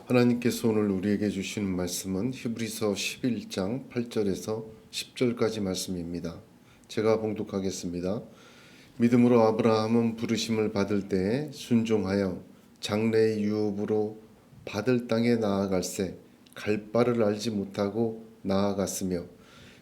하나님께서 오늘 우리에게 주시는 말씀은 히브리서 11장 8절에서 10절까지 말씀입니다. 제가 봉독하겠습니다. 믿음으로 아브라함은 부르심을 받을 때에 순종하여 장래의 유업으로 받을 땅에 나아갈새 갈 바를 알지 못하고 나아갔으며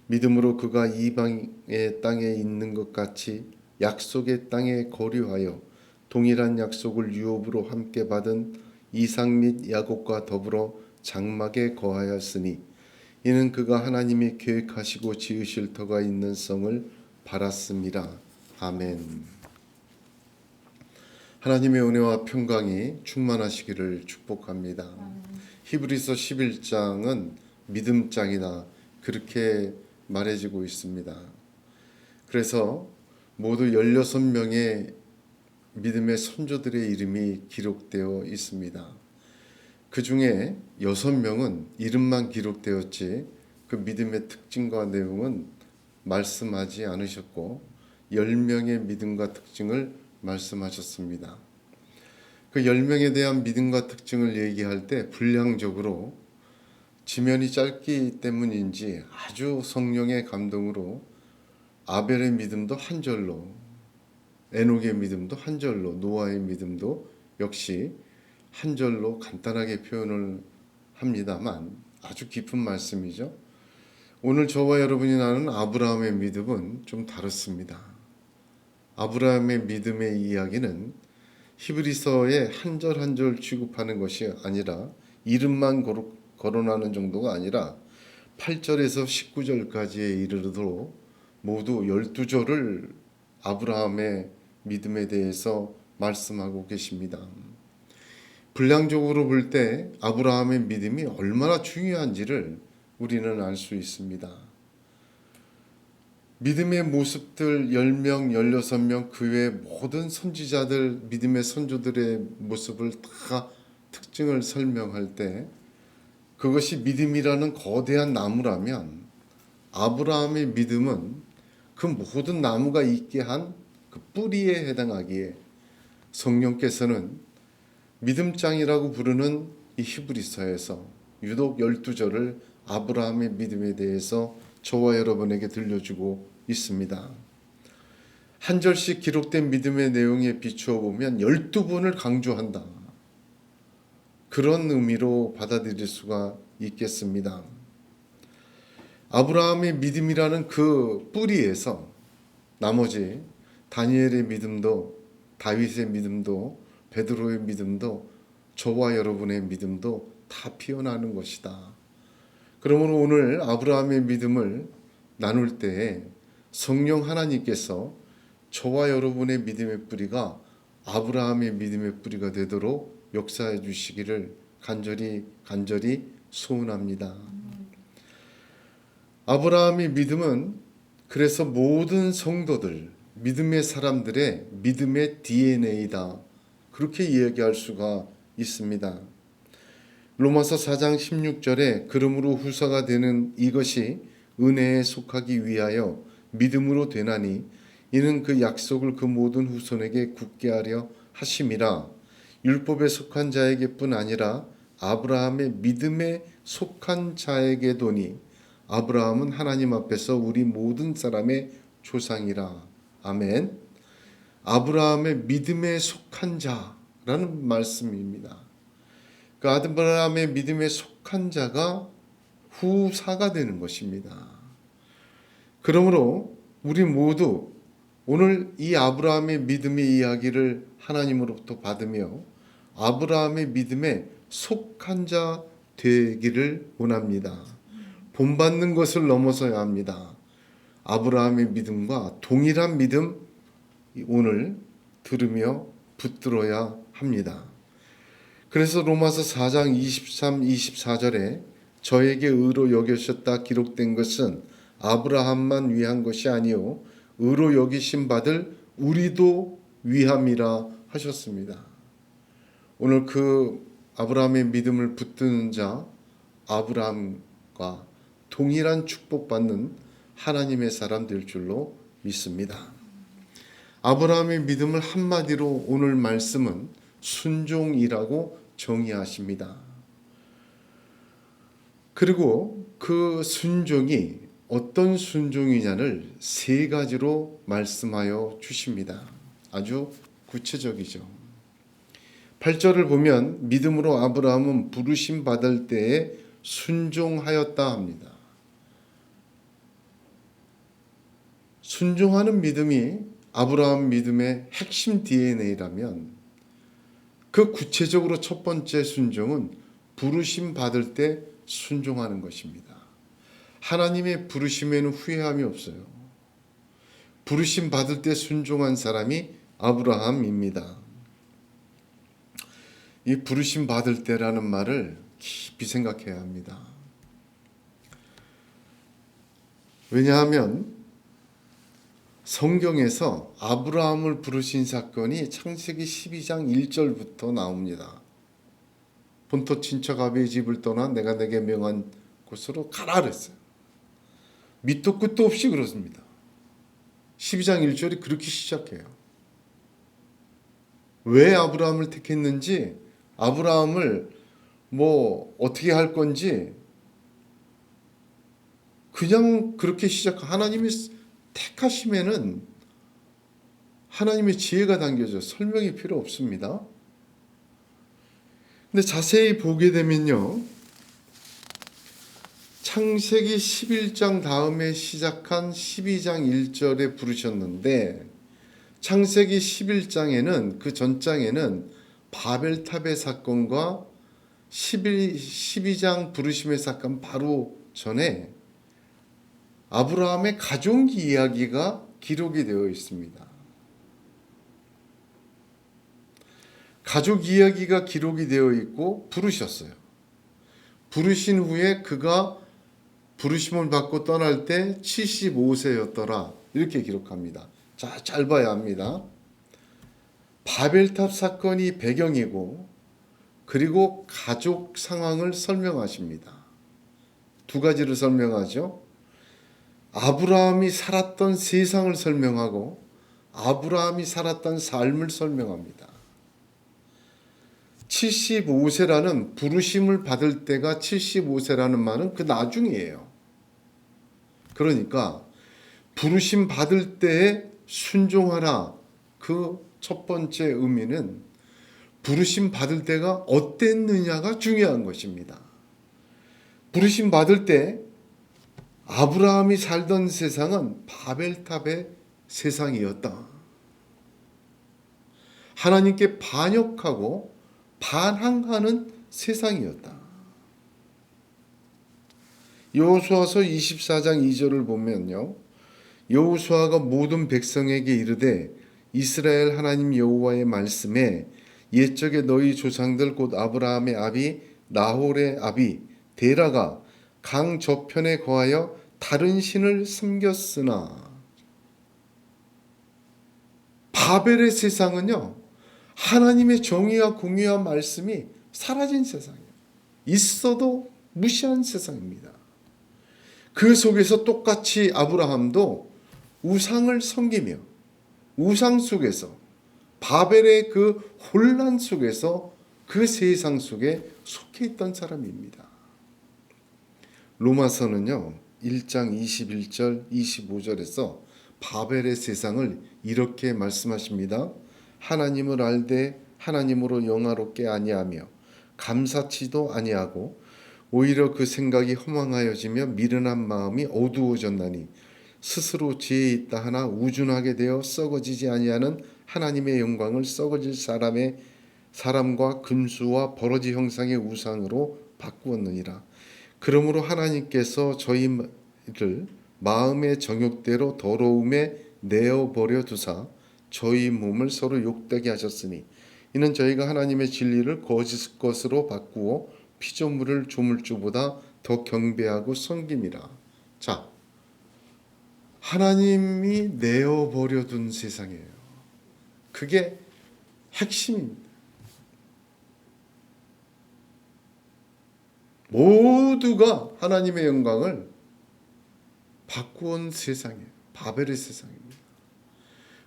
믿음으로 그가 이방의 땅에 있는 것 같이 약속의 땅에 거류하여 동일한 약속을 유업으로 함께 받은 이삭 및 야곱과 더불어 장막에 거하였으니 이는 그가 하나님이 계획하시고 지으실 터가 있는 성을 바랐음이라. 아멘. 하나님의 은혜와 평강이 충만하시기를 축복합니다. 히브리서 11장은 믿음장이다 그렇게 말해지고 있습니다. 그래서 모두 16명의 믿음의 선조들의 이름이 기록되어 있습니다. 그 중에 6명은 이름만 기록되었지 그 믿음의 특징과 내용은 말씀하지 않으셨고 10명의 믿음과 특징을 말씀하셨습니다. 그 10명에 대한 믿음과 특징을 얘기할 때 분량적으로 지면이 짧기 때문인지 아주 성령의 감동으로 아벨의 믿음도 한 절로, 에녹의 믿음도 한 절로, 노아의 믿음도 역시 한 절로 간단하게 표현을 합니다만 아주 깊은 말씀이죠. 오늘 저와 여러분이 나누는 아브라함의 믿음은 좀 다릅니다. 아브라함의 믿음의 이야기는 히브리서의 한 절 한 절 취급하는 것이 아니라 이름만 거론하는 정도가 아니라 8절에서 19절까지에 이르도록 모두 12절을 아브라함의 믿음에 대해서 말씀하고 계십니다. 분량적으로 볼 때 아브라함의 믿음이 얼마나 중요한지를 우리는 알 수 있습니다. 믿음의 모습들 10명, 16명 그 외 모든 선지자들, 믿음의 선조들의 모습을 다 특징을 설명할 때 그것이 믿음이라는 거대한 나무라면 아브라함의 믿음은 그 모든 나무가 있게 한 그 뿌리에 해당하기에 성령께서는 믿음장이라고 부르는 이 히브리서에서 유독 12절을 아브라함의 믿음에 대해서 저와 여러분에게 들려주고 있습니다. 한 절씩 기록된 믿음의 내용에 비추어 보면 12번을 강조한다. 그런 의미로 받아들일 수가 있겠습니다. 아브라함의 믿음이라는 그 뿌리에서 나머지 다니엘의 믿음도, 다윗의 믿음도, 베드로의 믿음도, 저와 여러분의 믿음도 다 피어나는 것이다. 그러므로 오늘 아브라함의 믿음을 나눌 때에 성령 하나님께서 저와 여러분의 믿음의 뿌리가 아브라함의 믿음의 뿌리가 되도록 역사해 주시기를 간절히 소원합니다. 아브라함의 믿음은 그래서 모든 성도들, 믿음의 사람들의 믿음의 DNA다. 그렇게 이야기할 수가 있습니다. 로마서 4장 16절에 그러므로 후사가 되는 이것이 은혜에 속하기 위하여 믿음으로 되나니 이는 그 약속을 그 모든 후손에게 굳게 하려 하심이라. 율법에 속한 자에게뿐 아니라 아브라함의 믿음에 속한 자에게도니 아브라함은 하나님 앞에서 우리 모든 사람의 조상이라. 아멘. 아브라함의 믿음에 속한 자라는 말씀입니다. 그 아브라함의 믿음에 속한 자가 후사가 되는 것입니다. 그러므로 우리 모두 오늘 이 아브라함의 믿음의 이야기를 하나님으로부터 받으며 아브라함의 믿음에 속한 자 되기를 원합니다. 본받는 것을 넘어서야 합니다. 아브라함의 믿음과 동일한 믿음 오늘 들으며 붙들어야 합니다. 그래서 로마서 4장 23, 24절에 저에게 의로 여기셨다 기록된 것은 아브라함만 위한 것이 아니요 의로 여기심 받을 우리도 위함이라 하셨습니다. 오늘 그 아브라함의 믿음을 붙드는 자 아브라함과 동일한 축복받는 하나님의 사람 될 줄로 믿습니다. 아브라함의 믿음을 한마디로 오늘 말씀은 순종이라고 정의하십니다. 그리고 그 순종이 어떤 순종이냐를 세 가지로 말씀하여 주십니다. 아주 구체적이죠. 8절을 보면 믿음으로 아브라함은 부르심 받을 때에 순종하였다 합니다. 순종하는 믿음이 아브라함 믿음의 핵심 DNA라면 그 구체적으로 첫 번째 순종은 부르심 받을 때 순종하는 것입니다. 하나님의 부르심에는 후회함이 없어요. 부르심 받을 때 순종한 사람이 아브라함입니다. 이 부르심 받을 때라는 말을 깊이 생각해야 합니다. 왜냐하면 성경에서 아브라함을 부르신 사건이 창세기 12장 1절부터 나옵니다. 본토 친척 아비의 집을 떠나 내가 내게 명한 곳으로 가라 그랬어요. 밑도 끝도 없이 그렇습니다. 12장 1절이 그렇게 시작해요. 왜 아브라함을 택했는지, 아브라함을 뭐 어떻게 할 건지 그냥 그렇게 하나님이 택하심에는 하나님의 지혜가 담겨져 설명이 필요 없습니다. 근데 자세히 보게 되면요, 창세기 11장 다음에 시작한 12장 1절에 부르셨는데 창세기 11장에는 그 전장에는 바벨탑의 사건과 12장 부르심의 사건 바로 전에 아브라함의 가족 이야기가 기록이 되어 있습니다. 가족 이야기가 기록이 되어 있고 부르셨어요. 부르신 후에 그가 부르심을 받고 떠날 때 75세였더라. 이렇게 기록합니다. 자, 잘 봐야 합니다. 바벨탑 사건이 배경이고 그리고 가족 상황을 설명하십니다. 두 가지를 설명하죠. 아브라함이 살았던 세상을 설명하고 아브라함이 살았던 삶을 설명합니다. 75세라는 부르심을 받을 때가 75세라는 말은 그 나중이에요. 그러니까 부르심 받을 때에 순종하라. 그 첫 번째 의미는 부르심 받을 때가 어땠느냐가 중요한 것입니다. 부르심 받을 때 아브라함이 살던 세상은 바벨탑의 세상이었다. 하나님께 반역하고 반항하는 세상이었다. 여호수아서 24장 2절을 보면요, 여호수아가 모든 백성에게 이르되 이스라엘 하나님 여호와의 말씀에 옛적에 너희 조상들 곧 아브라함의 아비 나홀의 아비 데라가 강 저편에 거하여 다른 신을 섬겼으나, 바벨의 세상은요, 하나님의 정의와 공의와 말씀이 사라진 세상이에요. 있어도 무시한 세상입니다. 그 속에서 똑같이 아브라함도 우상을 섬기며 우상 속에서 바벨의 그 혼란 속에서 그 세상 속에 속해 있던 사람입니다. 로마서는요 1장 21절 25절에서 바벨의 세상을 이렇게 말씀하십니다. 하나님을 알되 하나님으로 영화롭게 아니하며 감사치도 아니하고 오히려 그 생각이 허망하여지며 미련한 마음이 어두워졌나니 스스로 지혜 있다 하나 우준하게 되어 썩어지지 아니하는 하나님의 영광을 썩어질 사람과 금수와 버러지 형상의 우상으로 바꾸었느니라. 그러므로 하나님께서 저희를 마음의 정욕대로 더러움에 내어버려 두사 저희 몸을 서로 욕되게 하셨으니 이는 저희가 하나님의 진리를 거짓 것으로 바꾸어 피조물을 조물주보다 더 경배하고 섬김이라. 자, 하나님이 내어버려 둔 세상이에요. 그게 핵심입니다. 모두가 하나님의 영광을 바꾸온 세상이에요. 바벨의 세상입니다.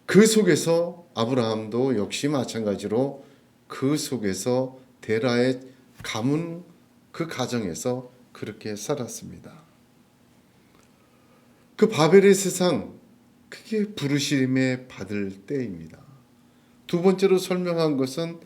그 속에서 아브라함도 역시 마찬가지로 그 속에서 데라의 가문 그 가정에서 그렇게 살았습니다. 그 바벨의 세상, 그게 부르심에 받을 때입니다. 두 번째로 설명한 것은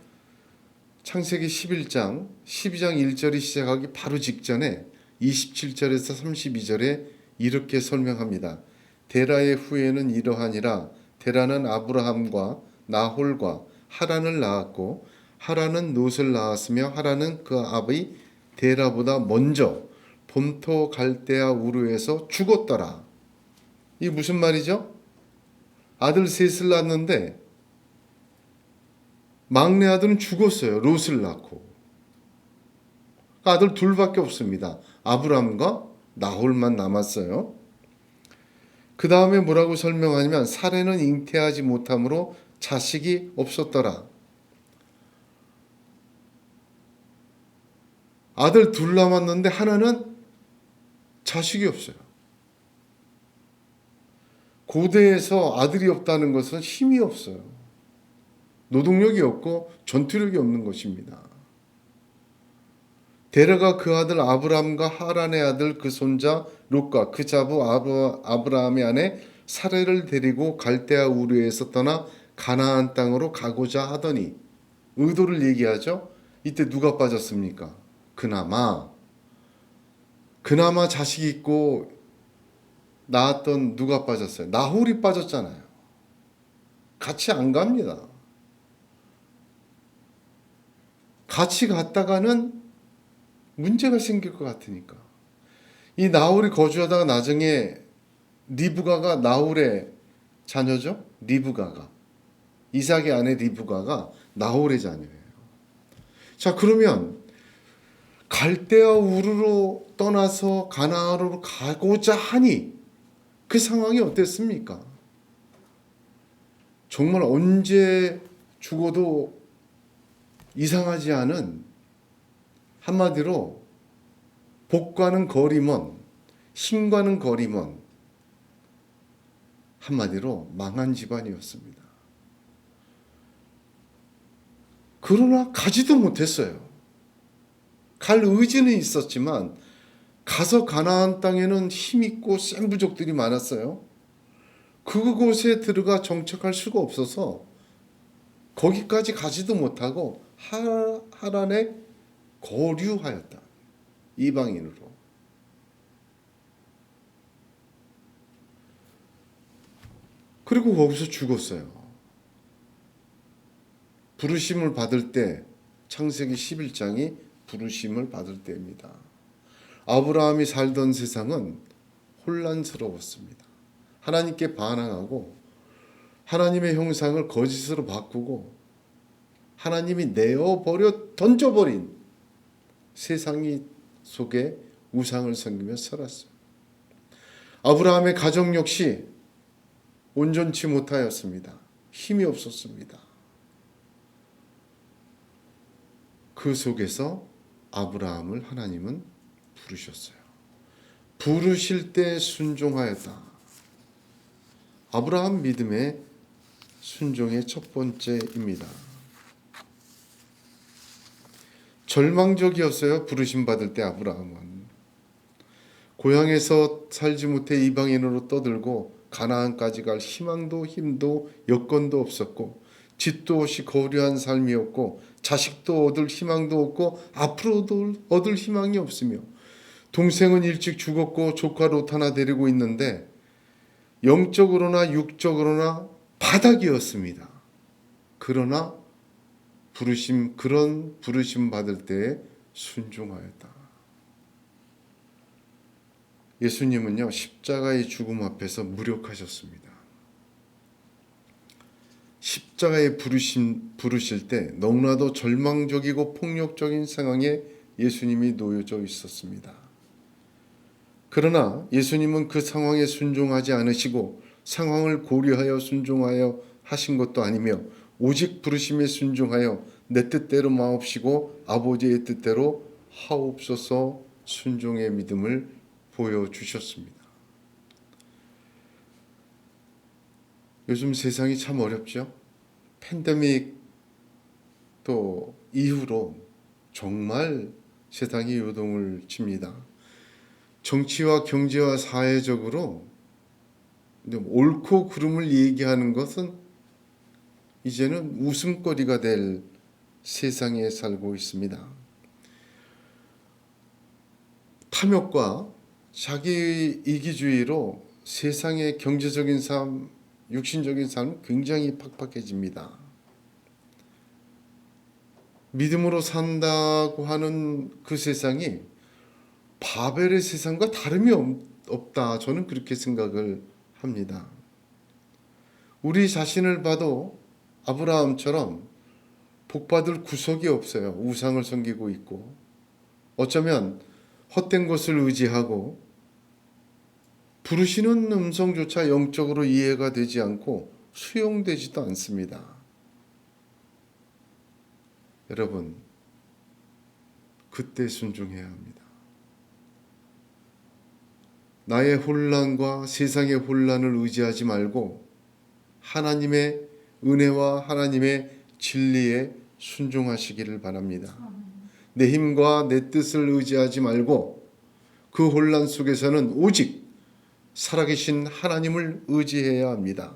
창세기 11장 12장 1절이 시작하기 바로 직전에 27절에서 32절에 이렇게 설명합니다. 데라의 후예는 이러하니라. 데라는 아브라함과 나홀과 하란을 낳았고 하란은 롯을 낳았으며 하란은 그 아비 데라보다 먼저 본토 갈대아 우르에서 죽었더라. 이게 무슨 말이죠? 아들 셋을 낳았는데 막내 아들은 죽었어요. 롯을 낳고. 아들 둘밖에 없습니다. 아브람과 나홀만 남았어요. 그 다음에 뭐라고 설명하냐면 사레는 잉태하지 못함으로 자식이 없었더라. 아들 둘 남았는데 하나는 자식이 없어요. 고대에서 아들이 없다는 것은 힘이 없어요. 노동력이 없고 전투력이 없는 것입니다. 데라가 그 아들 아브람과 하란의 아들 그 손자 롯과 그 자부 아브라함의 아내 사레를 데리고 갈대아 우르에서 떠나 가나안 땅으로 가고자 하더니, 의도를 얘기하죠. 이때 누가 빠졌습니까? 그나마 자식 있고 낳았던 누가 빠졌어요? 나홀이 빠졌잖아요. 같이 안 갑니다. 같이 갔다가는 문제가 생길 것 같으니까. 이 나홀이 거주하다가 나중에 리브가가 나홀의 자녀죠. 리브가가 이삭의 아내 리브가가 나홀의 자녀예요. 자, 그러면 갈대아 우르로 떠나서 가나안으로 가고자 하니 그 상황이 어땠습니까? 정말 언제 죽어도 이상하지 않은, 한마디로 복과는 거리 먼, 힘과는 거리 먼, 한마디로 망한 집안이었습니다. 그러나 가지도 못했어요. 갈 의지는 있었지만 가서 가나안 땅에는 힘있고 센 부족들이 많았어요. 그곳에 들어가 정착할 수가 없어서 거기까지 가지도 못하고 하란에 거류하였다. 이방인으로. 그리고 거기서 죽었어요. 부르심을 받을 때, 창세기 11장이 부르심을 받을 때입니다. 아브라함이 살던 세상은 혼란스러웠습니다. 하나님께 반항하고 하나님의 형상을 거짓으로 바꾸고 하나님이 내어버려 던져버린 세상이 속에 우상을 섬기며 살았어요. 아브라함의 가정 역시 온전치 못하였습니다. 힘이 없었습니다. 그 속에서 아브라함을 하나님은 부르셨어요. 부르실 때 순종하였다. 아브라함 믿음의 순종의 첫 번째입니다. 절망적이었어요. 부르심 받을 때 아브라함은. 고향에서 살지 못해 이방인으로 떠들고 가나안까지 갈 희망도 힘도 여건도 없었고, 집도 없이 거류한 삶이었고, 자식도 얻을 희망도 없고, 앞으로도 얻을 희망이 없으며, 동생은 일찍 죽었고 조카 롯 하나 데리고 있는데 영적으로나 육적으로나 바닥이었습니다. 그러나 그런 부르심 받을 때에 순종하였다. 예수님은요, 십자가의 죽음 앞에서 무력하셨습니다. 십자가의 부르실 때 너무나도 절망적이고 폭력적인 상황에 예수님이 놓여져 있었습니다. 그러나 예수님은 그 상황에 순종하지 않으시고 상황을 고려하여 순종하여 하신 것도 아니며 오직 부르심에 순종하여 내 뜻대로 마옵시고 아버지의 뜻대로 하옵소서 순종의 믿음을 보여주셨습니다. 요즘 세상이 참 어렵죠. 팬데믹 또 이후로 정말 세상이 요동을 칩니다. 정치와 경제와 사회적으로 옳고 그름을 얘기하는 것은 이제는 웃음거리가 될 세상에 살고 있습니다. 탐욕과 자기 이기주의로 세상의 경제적인 삶, 육신적인 삶 굉장히 팍팍해집니다. 믿음으로 산다고 하는 그 세상이 바벨의 세상과 다름이 없다. 저는 그렇게 생각을 합니다. 우리 자신을 봐도 아브라함처럼 복받을 구석이 없어요. 우상을 섬기고 있고 어쩌면 헛된 것을 의지하고 부르시는 음성조차 영적으로 이해가 되지 않고 수용되지도 않습니다. 여러분, 그때 순종해야 합니다. 나의 혼란과 세상의 혼란을 의지하지 말고 하나님의 은혜와 하나님의 진리에 순종하시기를 바랍니다. 내 힘과 내 뜻을 의지하지 말고 그 혼란 속에서는 오직 살아계신 하나님을 의지해야 합니다.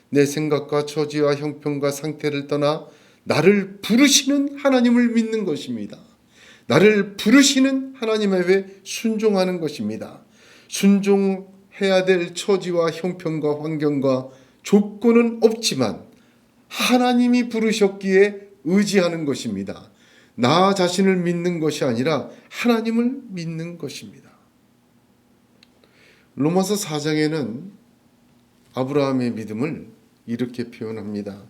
내 생각과 처지와 형편과 상태를 떠나 나를 부르시는 하나님을 믿는 것입니다. 나를 부르시는 하나님에 순종하는 것입니다. 순종해야 될 처지와 형편과 환경과 조건은 없지만 하나님이 부르셨기에 의지하는 것입니다. 나 자신을 믿는 것이 아니라 하나님을 믿는 것입니다. 로마서 4장에는 아브라함의 믿음을 이렇게 표현합니다.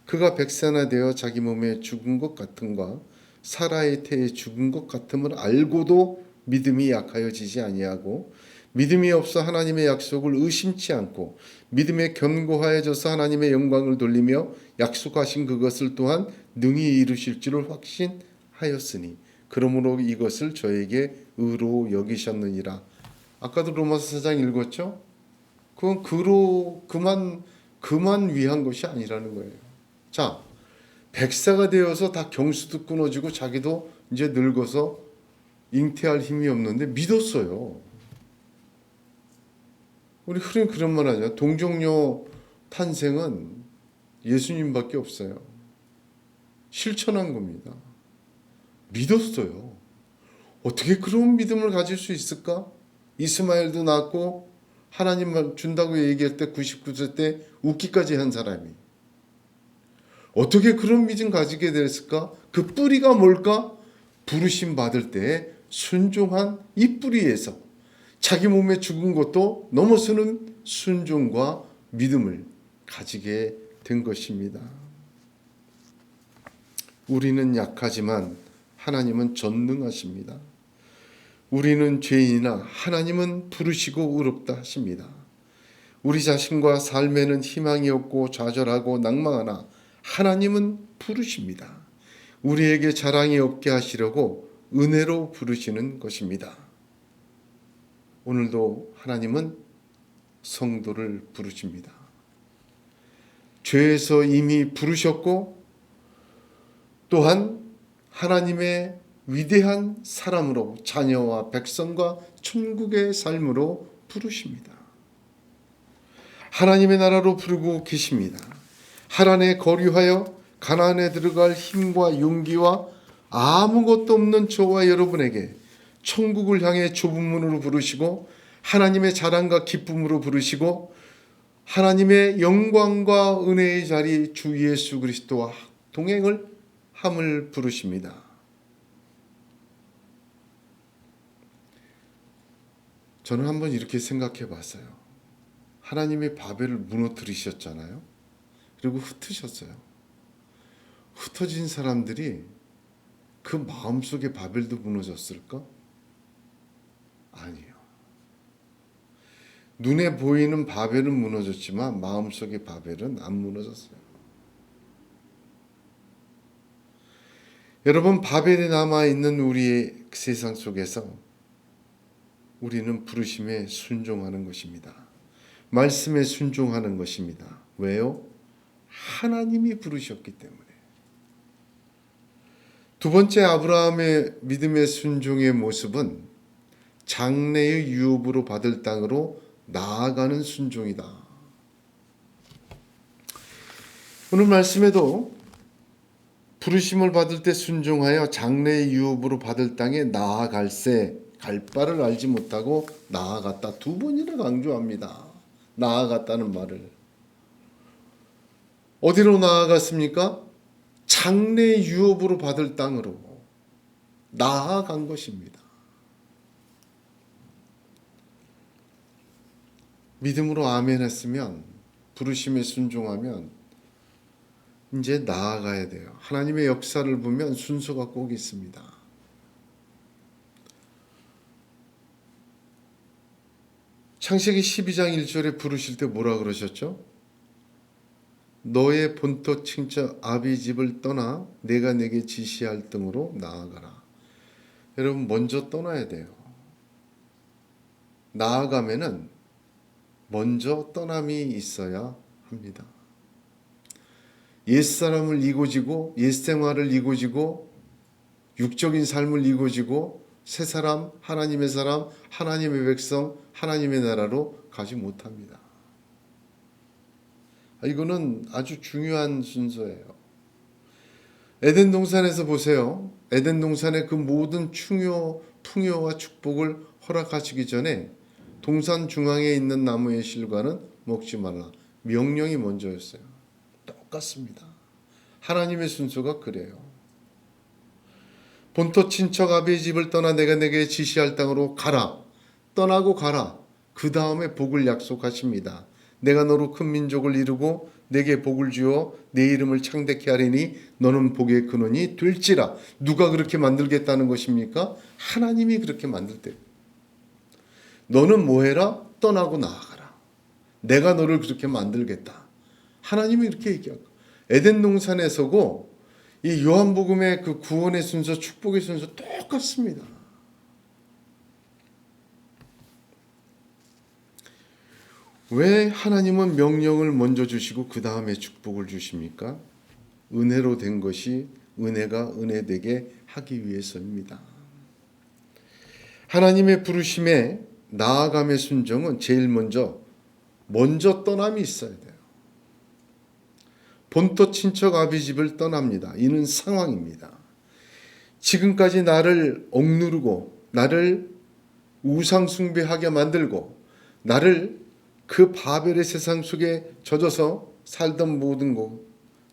그가 백산화되어 자기 몸에 죽은 것 같음과 사라의 태에 죽은 것 같음을 알고도 믿음이 약하여지지 아니하고 믿음이 없어 하나님의 약속을 의심치 않고 믿음에 견고하여져서 하나님의 영광을 돌리며 약속하신 그것을 또한 능히 이루실 줄을 확신하였으니 그러므로 이것을 저에게 의로 여기셨느니라. 아까도 로마서 4장 읽었죠? 그건 그만 위한 것이 아니라는 거예요. 자, 백사가 되어서 다 경수도 끊어지고 자기도 이제 늙어서 잉태할 힘이 없는데 믿었어요. 우리 흔히 그런 말 하죠. 동정녀 탄생은 예수님밖에 없어요. 실천한 겁니다. 믿었어요. 어떻게 그런 믿음을 가질 수 있을까? 이스마엘도 낳고 하나님 준다고 얘기할 때 99세 때 웃기까지 한 사람이 어떻게 그런 믿음 가지게 됐을까? 그 뿌리가 뭘까? 부르심 받을 때 순종한 이 뿌리에서 자기 몸에 죽은 것도 넘어서는 순종과 믿음을 가지게 된 것입니다. 우리는 약하지만 하나님은 전능하십니다. 우리는 죄인이나 하나님은 부르시고 의롭다 하십니다. 우리 자신과 삶에는 희망이 없고 좌절하고 낭망하나 하나님은 부르십니다. 우리에게 자랑이 없게 하시려고 은혜로 부르시는 것입니다. 오늘도 하나님은 성도를 부르십니다. 죄에서 이미 부르셨고 또한 하나님의 위대한 사람으로 자녀와 백성과 천국의 삶으로 부르십니다. 하나님의 나라로 부르고 계십니다. 하란에 거류하여 가나안에 들어갈 힘과 용기와 아무것도 없는 저와 여러분에게 천국을 향해 좁은 문으로 부르시고 하나님의 자랑과 기쁨으로 부르시고 하나님의 영광과 은혜의 자리 주 예수 그리스도와 동행을 함을 부르십니다. 저는 한번 이렇게 생각해 봤어요. 하나님이 바벨을 무너뜨리셨잖아요. 그리고 흩으셨어요. 흩어진 사람들이 그 마음속에 바벨도 무너졌을까? 아니에요. 눈에 보이는 바벨은 무너졌지만 마음속의 바벨은 안 무너졌어요. 여러분, 바벨에 남아있는 우리의 세상 속에서 우리는 부르심에 순종하는 것입니다. 말씀에 순종하는 것입니다. 왜요? 하나님이 부르셨기 때문에. 두 번째 아브라함의 믿음의 순종의 모습은 장래의 유업으로 받을 땅으로 나아가는 순종이다. 오늘 말씀에도 부르심을 받을 때 순종하여 장래의 유업으로 받을 땅에 나아갈새 갈 바를 알지 못하고 나아갔다. 두 번이나 강조합니다. 나아갔다는 말을. 어디로 나아갔습니까? 장래의 유업으로 받을 땅으로 나아간 것입니다. 믿음으로 아멘 했으면, 부르심에 순종하면 이제 나아가야 돼요. 하나님의 역사를 보면 순서가 꼭 있습니다. 창세기 12장 1절에 부르실 때 뭐라 그러셨죠? 너의 본토 친척 아비 집을 떠나 내가 내게 지시할 등으로 나아가라. 여러분, 먼저 떠나야 돼요. 나아가면은 먼저 떠남이 있어야 합니다. 옛사람을 이고지고 옛생활을 이고지고 육적인 삶을 이고지고 새사람, 하나님의 백성, 하나님의 나라로 가지 못합니다. 이거는 아주 중요한 순서예요. 에덴 동산에서 보세요. 에덴 동산의 그 모든 풍요와 축복을 허락하시기 전에 동산 중앙에 있는 나무의 실과는 먹지 말라. 명령이 먼저였어요. 똑같습니다. 하나님의 순서가 그래요. 본토 친척 아비의 집을 떠나 내가 내게 지시할 땅으로 가라. 떠나고 가라. 그 다음에 복을 약속하십니다. 내가 너로 큰 민족을 이루고 내게 복을 주어 내 이름을 창대케 하리니 너는 복의 근원이 될지라. 누가 그렇게 만들겠다는 것입니까? 하나님이 그렇게 만들 때. 너는 뭐해라? 떠나고 나아가라. 내가 너를 그렇게 만들겠다. 하나님이 이렇게 얘기하고, 에덴 동산에 서고 이 요한복음의 그 구원의 순서, 축복의 순서 똑같습니다. 왜 하나님은 명령을 먼저 주시고 그 다음에 축복을 주십니까? 은혜로 된 것이 은혜가 은혜되게 하기 위해서입니다. 하나님의 부르심에 나아감의 순종은 제일 먼저 떠남이 있어야 돼요. 본토 친척 아비 집을 떠납니다. 이는 상황입니다. 지금까지 나를 억누르고 나를 우상 숭배하게 만들고 나를 그 바벨의 세상 속에 젖어서 살던 모든 것,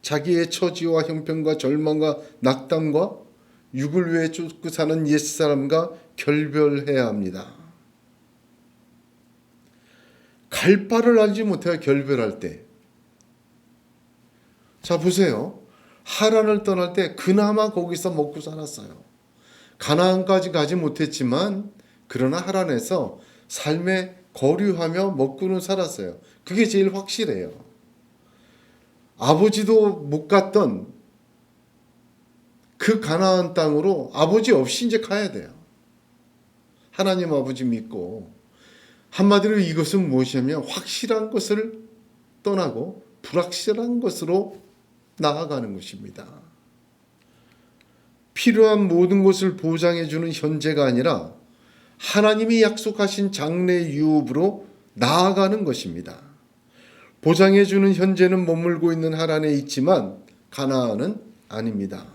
자기의 처지와 형편과 절망과 낙담과 육을 위해 쫓고 사는 옛사람과 결별해야 합니다. 갈 바를 알지 못해요. 결별할 때. 자, 보세요. 하란을 떠날 때 그나마 거기서 먹고 살았어요. 가나안까지 가지 못했지만 그러나 하란에서 삶에 거류하며 먹고는 살았어요. 그게 제일 확실해요. 아버지도 못 갔던 그 가나안 땅으로 아버지 없이 이제 가야 돼요. 하나님 아버지 믿고. 한마디로 이것은 무엇이냐면 확실한 것을 떠나고 불확실한 것으로 나아가는 것입니다. 필요한 모든 것을 보장해 주는 현재가 아니라 하나님이 약속하신 장래 유업으로 나아가는 것입니다. 보장해 주는 현재는 머물고 있는 하란에 있지만 가나안은 아닙니다.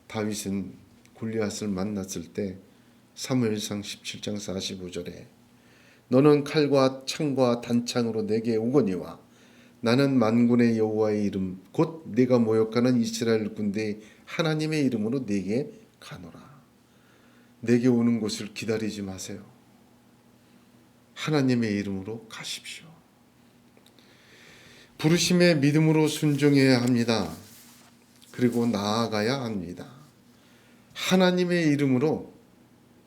다윗은 골리앗을 만났을 때 사무엘상 17장 45절에 너는 칼과 창과 단창으로 내게 오거니와 나는 만군의 여호와의 이름 곧 네가 모욕하는 이스라엘 군대의 하나님의 이름으로 네게 가노라. 내게 오는 곳을 기다리지 마세요. 하나님의 이름으로 가십시오. 부르심에 믿음으로 순종해야 합니다. 그리고 나아가야 합니다. 하나님의 이름으로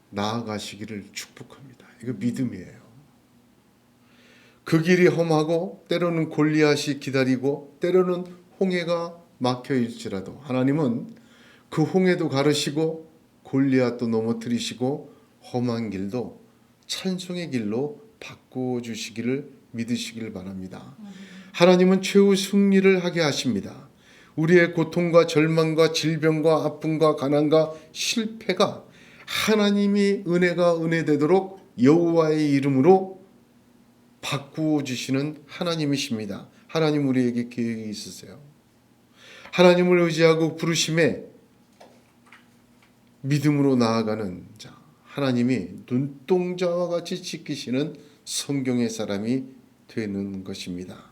나아가시기를 축복합니다. 이거 믿음이에요. 그 길이 험하고 때로는 골리앗이 기다리고 때로는 홍해가 막혀있을지라도 하나님은 그 홍해도 가르시고 골리앗도 넘어뜨리시고 험한 길도 찬송의 길로 바꿔주시기를 믿으시길 바랍니다. 하나님은 최후 승리를 하게 하십니다. 우리의 고통과 절망과 질병과 아픔과 가난과 실패가 하나님이 은혜가 은혜되도록 여호와의 이름으로 바꾸어 주시는 하나님이십니다. 하나님 우리에게 계획이 있으세요. 하나님을 의지하고 부르심에 믿음으로 나아가는 자, 하나님이 눈동자와 같이 지키시는 성경의 사람이 되는 것입니다.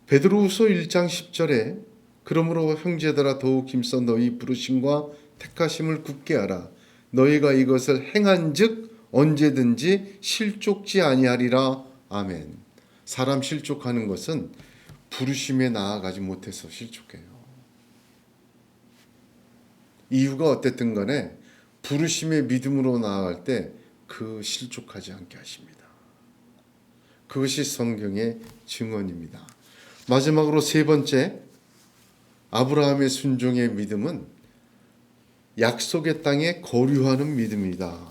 베드로후서 1장 10절에 그러므로 형제들아 더욱 힘써 너희 부르심과 택하심을 굳게 하라. 너희가 이것을 행한즉 언제든지 실족지 아니하리라. 아멘. 사람 실족하는 것은 부르심에 나아가지 못해서 실족해요. 이유가 어땠든 간에 부르심의 믿음으로 나아갈 때 그 실족하지 않게 하십니다. 그것이 성경의 증언입니다. 마지막으로 세 번째, 아브라함의 순종의 믿음은 약속의 땅에 거류하는 믿음이다.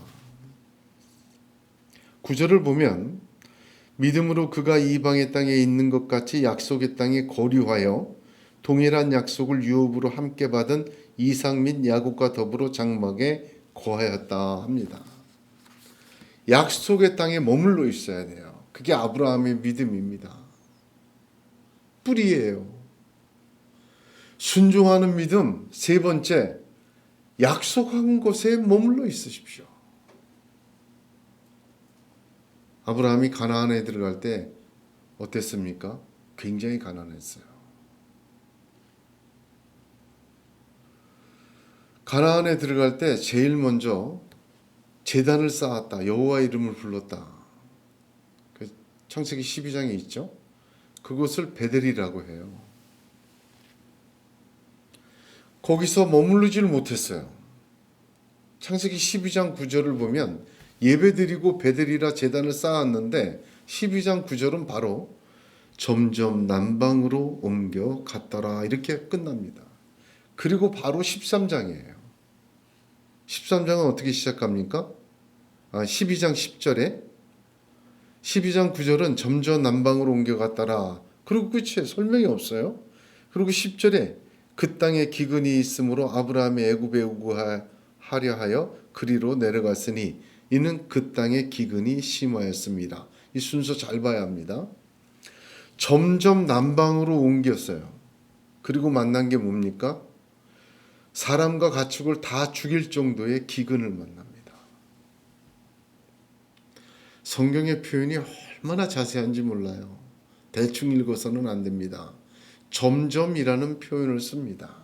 9절을 보면 믿음으로 그가 이방의 땅에 있는 것 같이 약속의 땅에 거류하여 동일한 약속을 유업으로 함께 받은 이삭 및 야곱과 더불어 장막에 거하였다 합니다. 약속의 땅에 머물러 있어야 돼요. 그게 아브라함의 믿음입니다. 뿌리예요. 순종하는 믿음. 세 번째, 약속한 곳에 머물러 있으십시오. 아브라함이 가나안에 들어갈 때 어땠습니까? 굉장히 가난했어요. 가나안에 들어갈 때 제일 먼저 제단을 쌓았다. 여호와 이름을 불렀다. 창세기 12장에 있죠. 그곳을 베델이라고 해요. 거기서 머무르질 못했어요. 창세기 12장 9절을 보면 예배드리고 베델이라 제단을 쌓았는데 12장 9절은 바로 점점 남방으로 옮겨 갔더라 이렇게 끝납니다. 그리고 바로 13장이에요. 13장은 어떻게 시작합니까? 12장 10절에 12장 9절은 점점 남방으로 옮겨갔더라. 그리고 끝이에요. 설명이 없어요. 그리고 10절에 그 땅에 기근이 있으므로 아브라함이 애굽에 우구하려 하여 그리로 내려갔으니 이는 그 땅에 기근이 심하였습니다. 이 순서 잘 봐야 합니다. 점점 남방으로 옮겼어요. 그리고 만난 게 뭡니까? 사람과 가축을 다 죽일 정도의 기근을 만납니다. 성경의 표현이 얼마나 자세한지 몰라요. 대충 읽어서는 안 됩니다. 점점이라는 표현을 씁니다.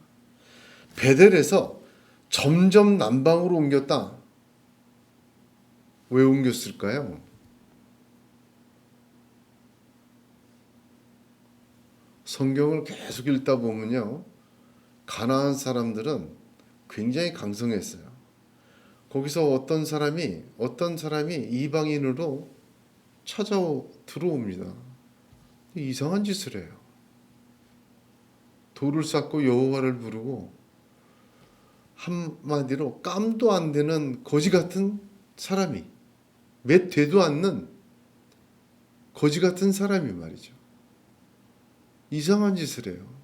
베델에서 점점 남방으로 옮겼다. 왜 옮겼을까요? 성경을 계속 읽다 보면요. 가나안 사람들은 굉장히 강성했어요. 거기서 어떤 사람이 이방인으로 찾아 들어옵니다. 이상한 짓을 해요. 돌을 쌓고 여호와를 부르고 한마디로 깜도 안 되는 거지 같은 사람이 몇 되도 않는 거지 같은 사람이 말이죠. 이상한 짓을 해요.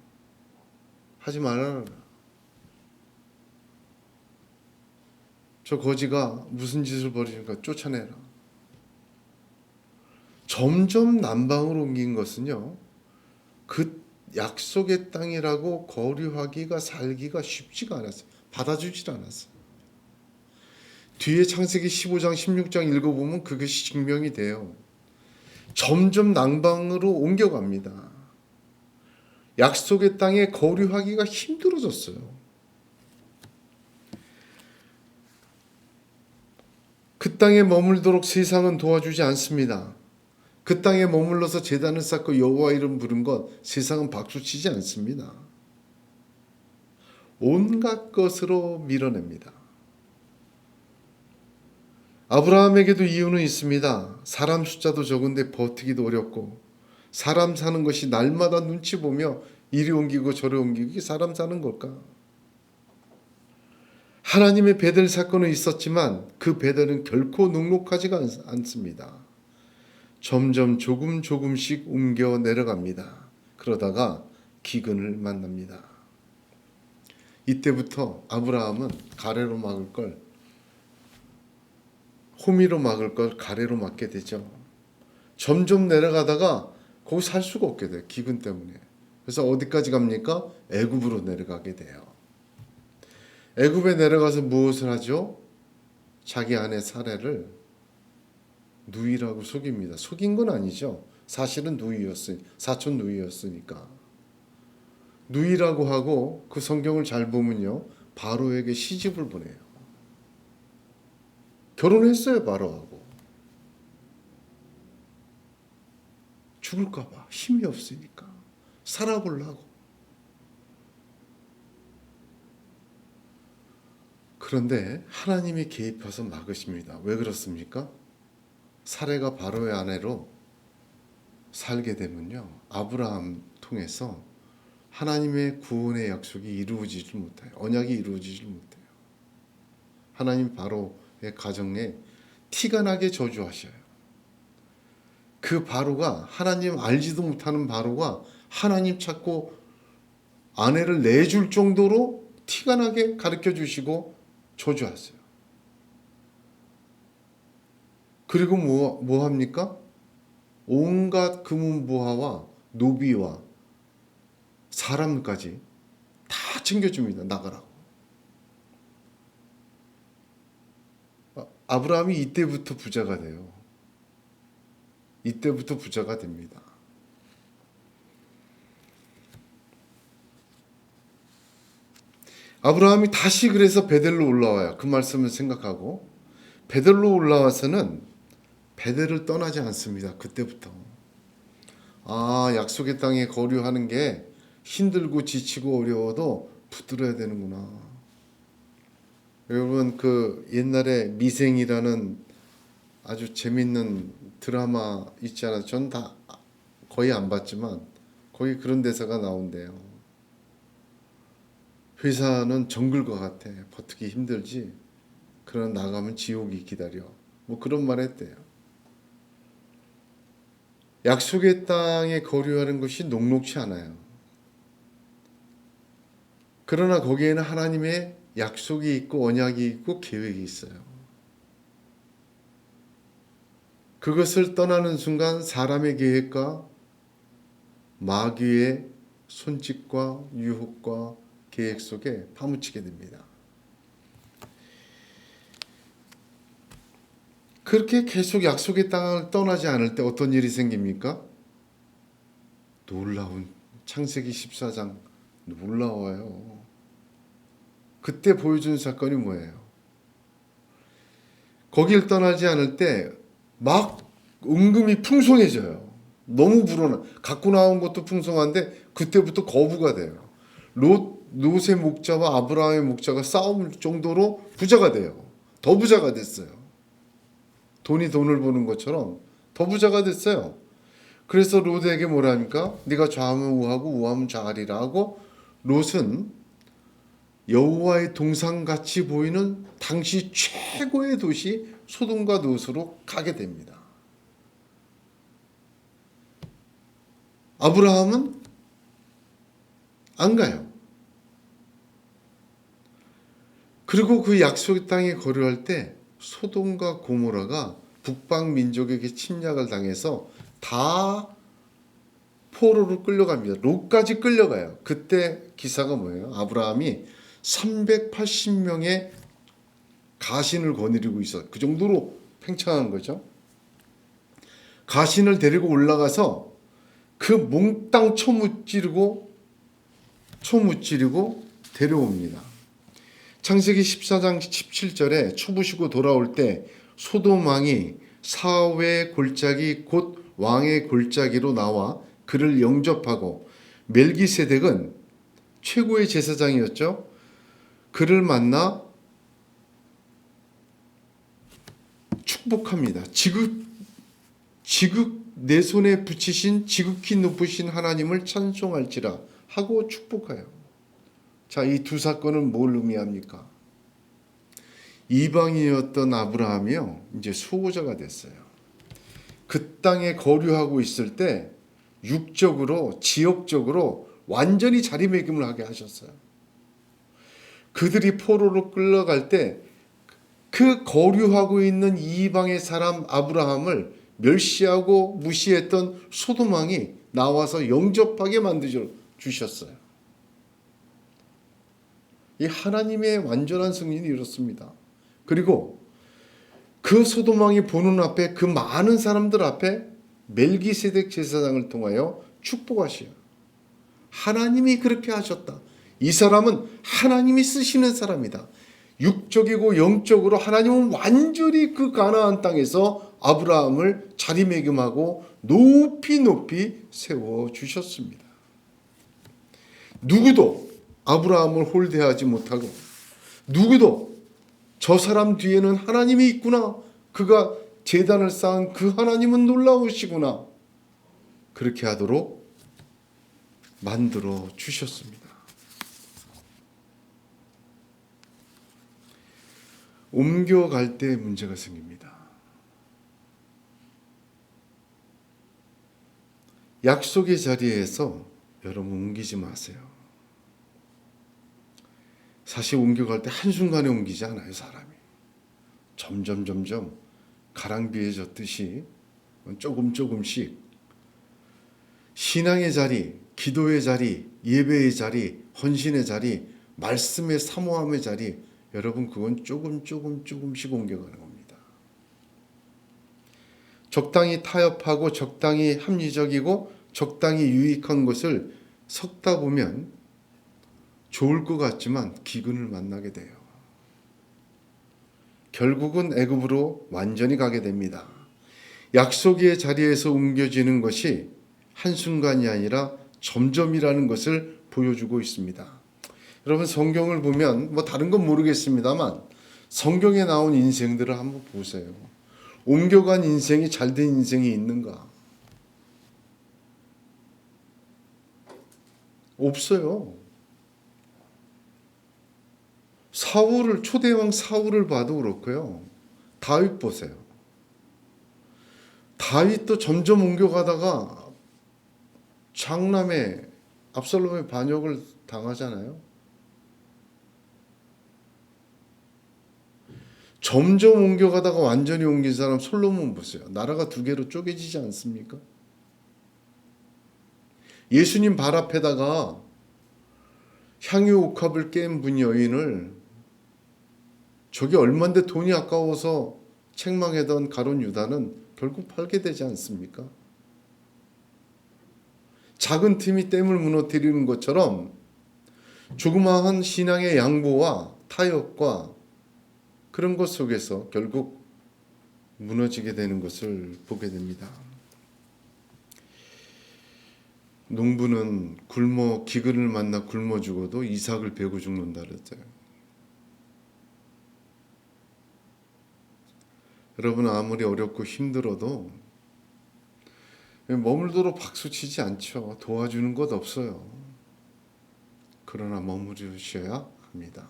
하지 말아라. 저 거지가 무슨 짓을 벌이니까 쫓아내라. 점점 남방으로 옮긴 것은요. 그 약속의 땅이라고 거류하기가 살기가 쉽지가 않았어요. 받아주질 않았어요. 뒤에 창세기 15장 16장 읽어보면 그것이 증명이 돼요. 점점 남방으로 옮겨갑니다. 약속의 땅에 거류하기가 힘들어졌어요. 그 땅에 머물도록 세상은 도와주지 않습니다. 그 땅에 머물러서 제단을 쌓고 여호와 이름 부른 것 세상은 박수치지 않습니다. 온갖 것으로 밀어냅니다. 아브라함에게도 이유는 있습니다. 사람 숫자도 적은데 버티기도 어렵고 사람 사는 것이 날마다 눈치 보며 이리 옮기고 저리 옮기고 이게 사람 사는 걸까? 하나님의 베델 사건은 있었지만 그 베델은 결코 눅눅하지가 않습니다. 점점 조금씩 옮겨 내려갑니다. 그러다가 기근을 만납니다. 이때부터 아브라함은 가래로 막을 걸 호미로 막을 걸 가래로 막게 되죠. 점점 내려가다가 거기 살 수가 없게 돼요. 기근 때문에. 그래서 어디까지 갑니까? 애굽으로 내려가게 돼요. 애굽에 내려가서 무엇을 하죠? 자기 아내 사례를 누이라고 속입니다. 속인 건 아니죠. 사실은 사촌 누이였으니까. 누이라고 하고 그 성경을 잘 보면요. 바로에게 시집을 보내요. 결혼했어요, 바로하고. 죽을까 봐 힘이 없으니까 살아보려고. 그런데 하나님이 개입해서 막으십니다. 왜 그렇습니까? 사레가 바로의 아내로 살게 되면요, 아브라함 통해서 하나님의 구원의 약속이 이루어지질 못해요. 언약이 이루어지질 못해요. 하나님 바로의 가정에 티가 나게 저주하셔요. 그 바로가, 하나님 알지도 못하는 바로가 하나님 찾고 아내를 내줄 정도로 티가 나게 가르쳐 주시고 저주하세요. 그리고 뭐 합니까? 온갖 금은보화와 노비와 사람까지 다 챙겨줍니다. 나가라고. 아브라함이 이때부터 부자가 돼요. 이때부터 부자가 됩니다. 아브라함이 다시 그래서 베델로 올라와요. 그 말씀을 생각하고 베델로 올라와서는 베델을 떠나지 않습니다. 그때부터. 약속의 땅에 거류하는 게 힘들고 지치고 어려워도 붙들어야 되는구나. 여러분, 그 옛날에 미생이라는 아주 재밌는 드라마 있잖아요. 전 다 거의 안 봤지만 거기 그런 대사가 나온대요. 회사는 정글과 같아. 버티기 힘들지. 그러나 나가면 지옥이 기다려. 뭐 그런 말 했대요. 약속의 땅에 거류하는 것이 녹록치 않아요. 그러나 거기에는 하나님의 약속이 있고 언약이 있고 계획이 있어요. 그것을 떠나는 순간 사람의 계획과 마귀의 손짓과 유혹과 계획 속에 파묻히게 됩니다. 그렇게 계속 약속의 땅을 떠나지 않을 때 어떤 일이 생깁니까? 놀라운, 창세기 14장 놀라워요. 그때 보여준 사건이 뭐예요? 거길 떠나지 않을 때 막 은금이 풍성해져요. 너무 불어나. 갖고 나온 것도 풍성한데 그때부터 거부가 돼요. 롯의 목자와 아브라함의 목자가 싸울 정도로 부자가 돼요. 더 부자가 됐어요. 돈이 돈을 버는 것처럼 더 부자가 됐어요. 그래서 롯에게 뭐라 합니까? 네가 좌하면 우하고 우하면 좌하리라 하고 롯은 여호와의 동상같이 보이는 당시 최고의 도시 소돔과 롯으로 가게 됩니다. 아브라함은 안 가요. 그리고 그 약속의 땅에 거류할 때 소돔과 고모라가 북방 민족에게 침략을 당해서 다 포로로 끌려갑니다. 롯까지 끌려가요. 그때 기사가 뭐예요? 아브라함이 380명의 가신을 거느리고 있어. 그 정도로 팽창한 거죠. 가신을 데리고 올라가서 그 몽땅 쳐무찌르고 데려옵니다. 창세기 14장 17절에 초부시고 돌아올 때 소돔 왕이 사회의 골짜기 곧 왕의 골짜기로 나와 그를 영접하고 멜기세덱은 최고의 제사장이었죠. 그를 만나 축복합니다. 지극 내 손에 붙이신 지극히 높으신 하나님을 찬송할지라 하고 축복해요. 자, 이 두 사건은 뭘 의미합니까? 이방인이었던 아브라함이요, 이제 수호자가 됐어요. 그 땅에 거류하고 있을 때 육적으로, 지역적으로 완전히 자리매김을 하게 하셨어요. 그들이 포로로 끌려갈 때 그 거류하고 있는 이방의 사람 아브라함을 멸시하고 무시했던 소돔 왕이 나와서 영접하게 만들어 주셨어요. 이 하나님의 완전한 승리는 이렇습니다. 그리고 그 소돔 왕이 보는 앞에 그 많은 사람들 앞에 멜기세덱 제사장을 통하여 축복하시오. 하나님이 그렇게 하셨다. 이 사람은 하나님이 쓰시는 사람이다. 육적이고 영적으로 하나님은 완전히 그 가나안 땅에서 아브라함을 자리매김하고 높이 높이 세워주셨습니다. 누구도 아브라함을 홀대하지 못하고, 누구도 저 사람 뒤에는 하나님이 있구나, 그가 제단을 쌓은 그 하나님은 놀라우시구나, 그렇게 하도록 만들어 주셨습니다. 옮겨갈 때 문제가 생깁니다. 약속의 자리에서 여러분 옮기지 마세요. 사실 옮겨갈 때 한순간에 옮기지 않아요. 사람이 점점 가랑비해졌듯이 조금씩 신앙의 자리, 기도의 자리, 예배의 자리, 헌신의 자리, 말씀의 사모함의 자리, 여러분 그건 조금씩 옮겨가는 겁니다. 적당히 타협하고 적당히 합리적이고 적당히 유익한 것을 섞다 보면 좋을 것 같지만 기근을 만나게 돼요. 결국은 애굽으로 완전히 가게 됩니다. 약속의 자리에서 옮겨지는 것이 한순간이 아니라 점점이라는 것을 보여주고 있습니다. 여러분 성경을 보면 다른 건 모르겠습니다만 성경에 나온 인생들을 한번 보세요. 옮겨간 인생이 잘된 인생이 있는가? 없어요. 초대왕 사울을 봐도 그렇고요. 다윗 보세요. 다윗도 점점 옮겨가다가 장남의 압살롬의 반역을 당하잖아요. 점점 옮겨가다가 완전히 옮긴 사람 솔로몬 보세요. 나라가 두 개로 쪼개지지 않습니까? 예수님 발 앞에다가 향유 옥합을 깬 분 여인을 저게 얼만데 돈이 아까워서 책망하던 가룟 유다는 결국 팔게 되지 않습니까? 작은 틈이 댐을 무너뜨리는 것처럼 조그마한 신앙의 양보와 타협과 그런 것 속에서 결국 무너지게 되는 것을 보게 됩니다. 농부는 기근을 만나 굶어 죽어도 이삭을 베고 죽는다 그랬어요. 여러분 아무리 어렵고 힘들어도 머물도록 박수치지 않죠. 도와주는 것 없어요. 그러나 머무르셔야 합니다.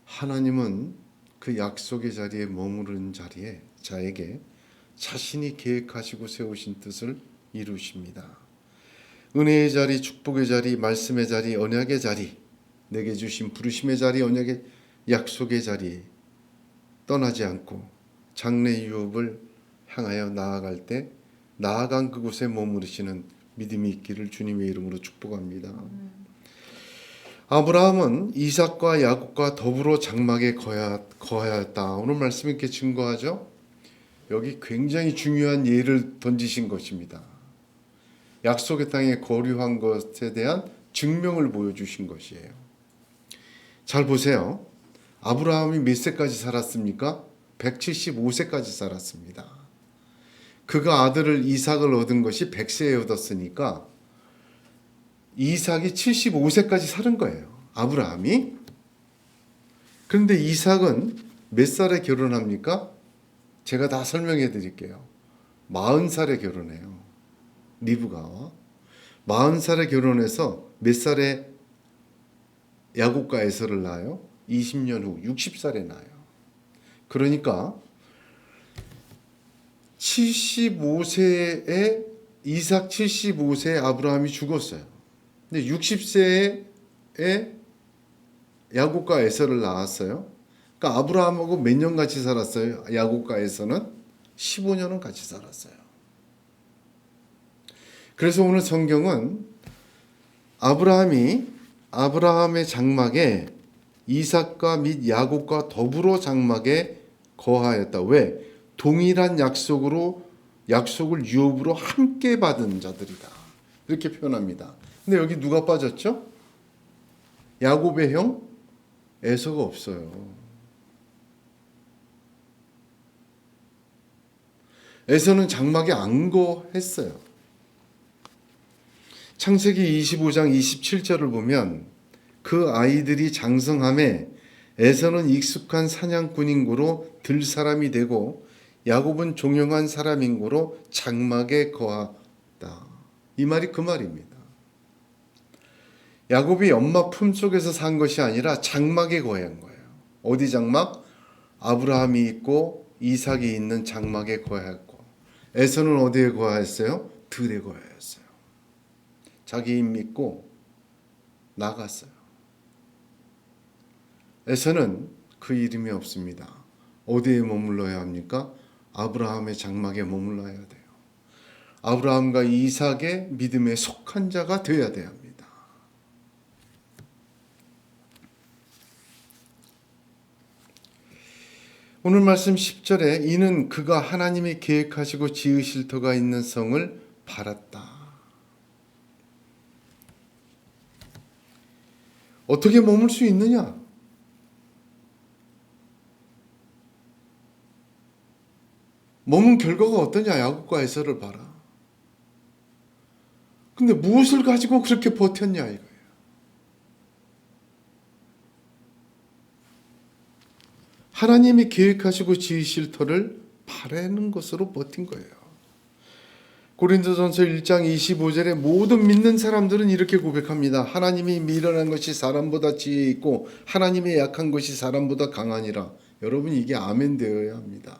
하나님은 그 약속의 자리에 머무르는 자에게 자신이 계획하시고 세우신 뜻을 이루십니다. 은혜의 자리, 축복의 자리, 말씀의 자리, 언약의 자리, 내게 주신 부르심의 자리, 언약의 약속의 자리 떠나지 않고 장래 유업을 향하여 나아갈 때 나아간 그곳에 머무르시는 믿음이 있기를 주님의 이름으로 축복합니다. 아브라함은 이삭과 야곱과 더불어 장막에 거하였다. 오늘 말씀이 이렇게 증거하죠. 여기 굉장히 중요한 예를 던지신 것입니다. 약속의 땅에 거류한 것에 대한 증명을 보여주신 것이에요. 잘 보세요. 아브라함이 몇 세까지 살았습니까? 175세까지 살았습니다. 그가 아들을 이삭을 얻은 것이 100세에 얻었으니까 이삭이 75세까지 살은 거예요. 아브라함이. 그런데 이삭은 몇 살에 결혼합니까? 제가 다 설명해 드릴게요. 40살에 결혼해요. 리브가와 40살에 결혼해서 몇 살에 야곱과 에서를 낳아요? 20년 후 60살에 낳아요. 그러니까 75세에 이삭 75세에 아브라함이 죽었어요. 근데 60세에 야곱과 에서를 낳았어요. 그러니까 아브라함하고 몇 년 같이 살았어요? 야곱가에서는 15년은 같이 살았어요. 그래서 오늘 성경은 아브라함의 장막에 이삭과 및 야곱과 더불어 장막에 거하였다. 왜? 동일한 약속을 유업으로 함께 받은 자들이다. 이렇게 표현합니다. 근데 여기 누가 빠졌죠? 야곱의 형 에서가 없어요. 에서는 장막에 안 거했어요. 창세기 25장 27절을 보면 그 아이들이 장성함에 에서는 익숙한 사냥꾼인 고로 들 사람이 되고 야곱은 종용한 사람인 고로 장막에 거하다. 이 말이 그 말입니다. 야곱이 엄마 품속에서 산 것이 아니라 장막에 거한 거예요. 어디 장막? 아브라함이 있고 이삭이 있는 장막에 거하였고, 에서는 어디에 거하였어요? 들에 거하였어요. 자기 힘 믿고 나갔어요. 에서는 그 이름이 없습니다. 어디에 머물러야 합니까? 아브라함의 장막에 머물러야 돼요. 아브라함과 이삭의 믿음에 속한 자가 되어야 돼야 합니다. 오늘 말씀 10절에 이는 그가 하나님이 계획하시고 지으실 터가 있는 성을 바랐다. 어떻게 머물 수 있느냐? 머문 결과가 어떠냐? 야곱과 에서를 봐라. 근데 무엇을 가지고 그렇게 버텼냐 이거예요. 하나님이 계획하시고 지으실 터를 바라는 것으로 버틴 거예요. 고린도전서 1장 25절에 모든 믿는 사람들은 이렇게 고백합니다. 하나님이 미련한 것이 사람보다 지혜 있고 하나님의 약한 것이 사람보다 강하니라. 여러분 이게 아멘 되어야 합니다.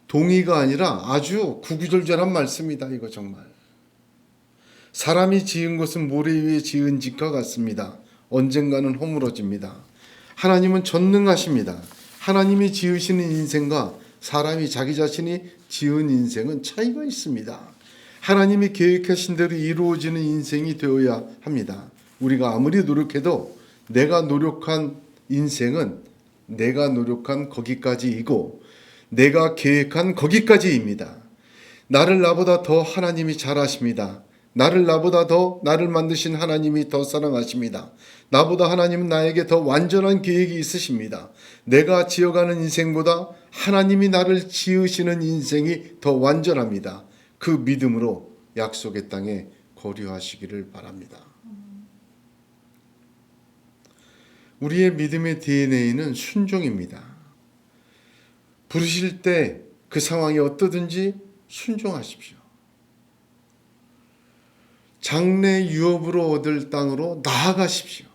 동의가 아니라 아주 구구절절한 말씀이다. 이거 정말. 사람이 지은 것은 모래 위에 지은 집과 같습니다. 언젠가는 허물어집니다. 하나님은 전능하십니다. 하나님이 지으시는 인생과 사람이 자기 자신이 지은 인생은 차이가 있습니다. 하나님이 계획하신 대로 이루어지는 인생이 되어야 합니다. 우리가 아무리 노력해도 내가 노력한 인생은 내가 노력한 거기까지이고 내가 계획한 거기까지입니다. 나보다 더 하나님이 잘 아십니다. 나보다 더 나를 만드신 하나님이 더 사랑하십니다. 나보다 하나님은 나에게 더 완전한 계획이 있으십니다. 내가 지어가는 인생보다 하나님이 나를 지으시는 인생이 더 완전합니다. 그 믿음으로 약속의 땅에 거류하시기를 바랍니다. 우리의 믿음의 DNA는 순종입니다. 부르실 때 그 상황이 어떠든지 순종하십시오. 장래 유업으로 얻을 땅으로 나아가십시오.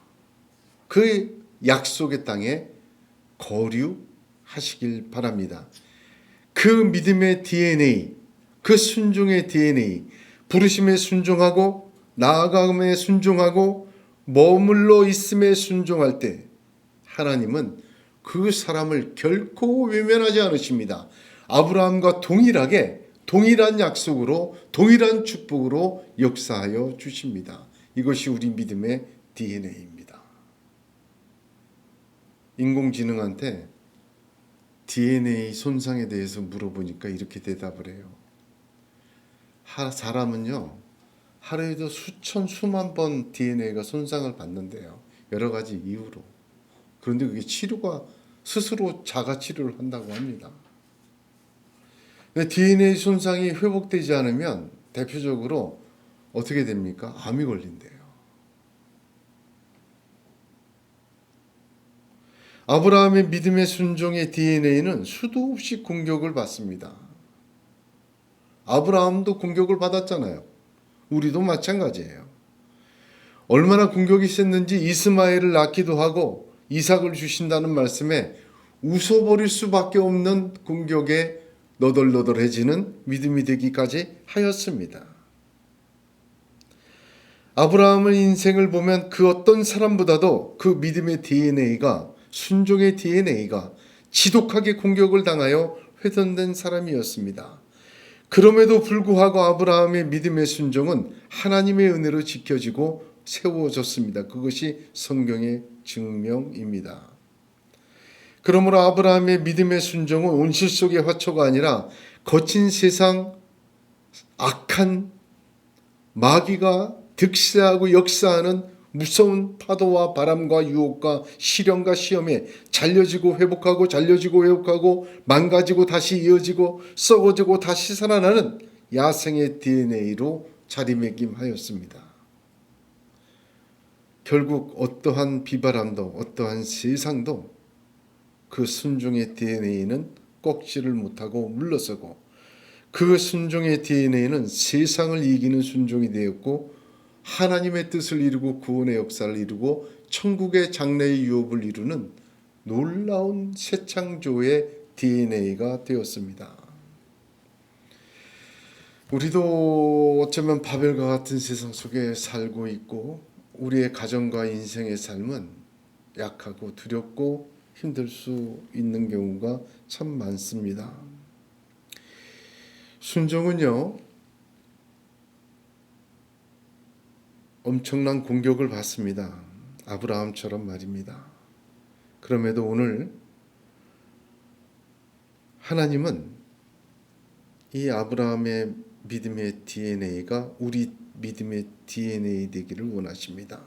그 약속의 땅에 거류하시길 바랍니다. 그 믿음의 DNA, 그 순종의 DNA, 부르심에 순종하고 나아감에 순종하고 머물러 있음에 순종할 때 하나님은 그 사람을 결코 외면하지 않으십니다. 아브라함과 동일한 약속으로 동일한 축복으로 역사하여 주십니다. 이것이 우리 믿음의 DNA입니다. 인공지능한테 DNA 손상에 대해서 물어보니까 이렇게 대답을 해요. 사람은요, 하루에도 수만 번 DNA가 손상을 받는데요. 여러 가지 이유로. 그런데 그게 스스로 자가 치료를 한다고 합니다. DNA 손상이 회복되지 않으면 대표적으로 어떻게 됩니까? 암이 걸린대요. 아브라함의 믿음의 순종의 DNA는 수도 없이 공격을 받습니다. 아브라함도 공격을 받았잖아요. 우리도 마찬가지예요. 얼마나 공격이 셌는지 이스마엘을 낳기도 하고 이삭을 주신다는 말씀에 웃어버릴 수밖에 없는 공격에 너덜너덜해지는 믿음이 되기까지 하였습니다. 아브라함의 인생을 보면 그 어떤 사람보다도 그 믿음의 DNA가, 순종의 DNA가 지독하게 공격을 당하여 훼손된 사람이었습니다. 그럼에도 불구하고 아브라함의 믿음의 순종은 하나님의 은혜로 지켜지고 세워졌습니다. 그것이 성경의 증명입니다. 그러므로 아브라함의 믿음의 순종은 온실 속의 화초가 아니라 거친 세상 악한 마귀가 득세하고 역사하는 무서운 파도와 바람과 유혹과 시련과 시험에 잘려지고 회복하고 잘려지고 회복하고 망가지고 다시 이어지고 썩어지고 다시 살아나는 야생의 DNA로 자리매김하였습니다. 결국 어떠한 비바람도 어떠한 세상도 그 순종의 DNA는 꺾지를 못하고 물러서고 그 순종의 DNA는 세상을 이기는 순종이 되었고 하나님의 뜻을 이루고 구원의 역사를 이루고 천국의 장래의 유업을 이루는 놀라운 새 창조의 DNA가 되었습니다. 우리도 어쩌면 바벨과 같은 세상 속에 살고 있고 우리의 가정과 인생의 삶은 약하고 두렵고 힘들 수 있는 경우가 참 많습니다. 순종은요, 엄청난 공격을 받습니다. 아브라함처럼 말입니다. 그럼에도 오늘 하나님은 이 아브라함의 믿음의 DNA가 우리 믿음의 DNA 되기를 원하십니다.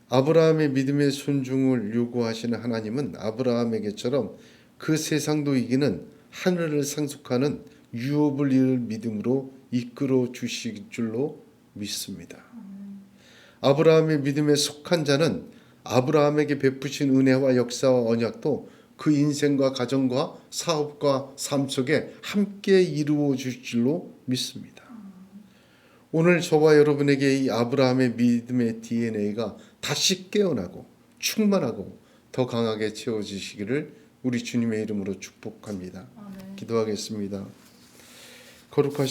아브라함의 믿음의 순종을 요구하시는 하나님은 아브라함에게처럼 그 세상도 이기는 하늘을 상속하는 유업을 이룰 믿음으로 이끌어 주실 줄로 믿습니다. 아브라함의 믿음에 속한 자는 아브라함에게 베푸신 은혜와 역사와 언약도 그 인생과 가정과 사업과 삶 속에 함께 이루어 주실 줄로 믿습니다. 오늘 저와 여러분에게 이 아브라함의 믿음의 DNA가 다시 깨어나고 충만하고 더 강하게 채워지시기를 우리 주님의 이름으로 축복합니다. 기도하겠습니다. 거룩하시고